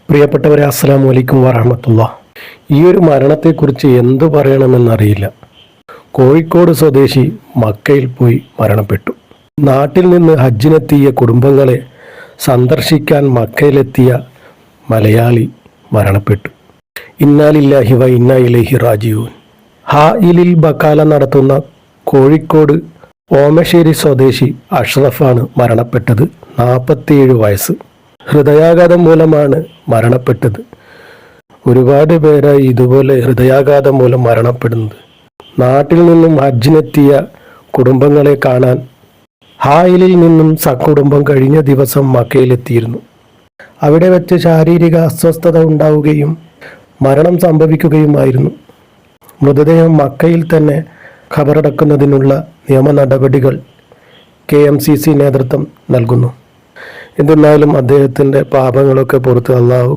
പ്രിയപ്പെട്ടവരെ, അസ്സലാമു അലൈക്കും വറഹ്മത്തുള്ളാഹി. ഈ ഒരു മരണത്തെക്കുറിച്ച് എന്തു പറയണമെന്നറിയില്ല. കോഴിക്കോട് സ്വദേശി മക്കയിൽ പോയി മരണപ്പെട്ടു. നാട്ടിൽ നിന്ന് ഹജ്ജിനെത്തിയ കുടുംബങ്ങളെ സന്ദർശിക്കാൻ മക്കയിലെത്തിയ മലയാളി മരണപ്പെട്ടു. ഇന്നാ ലില്ലാഹി വ ഇന്നാ ഇലൈഹി റാജിഊൻ. ഹായിലിൽ ബക്കാല നടത്തുന്ന കോഴിക്കോട് ഓമശ്ശേരി സ്വദേശി അഷ്റഫാണ് മരണപ്പെട്ടത്. 47 വയസ്സ്. ഹൃദയാഘാതം മൂലമാണ് മരണപ്പെട്ടത്. ഒരുപാട് പേരായി ഇതുപോലെ ഹൃദയാഘാതം മൂലം മരണപ്പെടുന്നത്. നാട്ടിൽ നിന്നും ഹജ്ജിനെത്തിയ കുടുംബങ്ങളെ കാണാൻ ഹായിലിൽ നിന്നും സകുടുംബം കഴിഞ്ഞ ദിവസം മക്കയിലെത്തിയിരുന്നു. അവിടെ വെച്ച് ശാരീരിക അസ്വസ്ഥത ഉണ്ടാവുകയും മരണം സംഭവിക്കുകയുമായിരുന്നു. മൃതദേഹം മക്കയിൽ തന്നെ ഖബറടക്കുന്നതിനുള്ള നിയമ നടപടികൾ KMCC നേതൃത്വം നൽകുന്നു. എന്തെന്നാലും അദ്ദേഹത്തിൻ്റെ പാപങ്ങളൊക്കെ പുറത്ത് അള്ളാഹു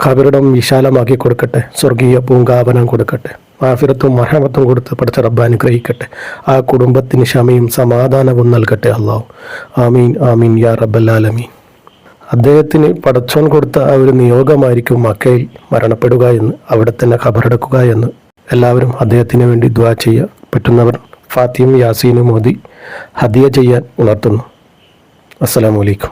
ഖബറിടം വിശാലമാക്കി കൊടുക്കട്ടെ, സ്വർഗീയ പൂങ്കാവനം കൊടുക്കട്ടെ, ആഫിറത്തും മഹമത്തും കൊടുത്ത് പഠിച്ച റബ്ബ് അനുഗ്രഹിക്കട്ടെ, ആ കുടുംബത്തിന് ക്ഷമയും സമാധാനവും നൽകട്ടെ അള്ളാഹു. ആമീൻ ആമീൻ യാ റബ്ബൽ ആലമീൻ. അദ്ദേഹത്തിന് പടച്ചോൻ കൊടുത്ത ആ ഒരു നിയോഗമായിരിക്കും മക്കയിൽ മരണപ്പെടുക എന്ന്, അവിടെ തന്നെ ഖബറടക്കുക എന്ന്. എല്ലാവരും അദ്ദേഹത്തിന് വേണ്ടി ദുആ ചെയ്യുക. പറ്റുന്നവർ ഫാത്തിയും യാസീനും ഓതി ഹദിയ ചെയ്യാൻ ഉണർത്തുന്നു. അസ്സലാമു അലൈക്കും.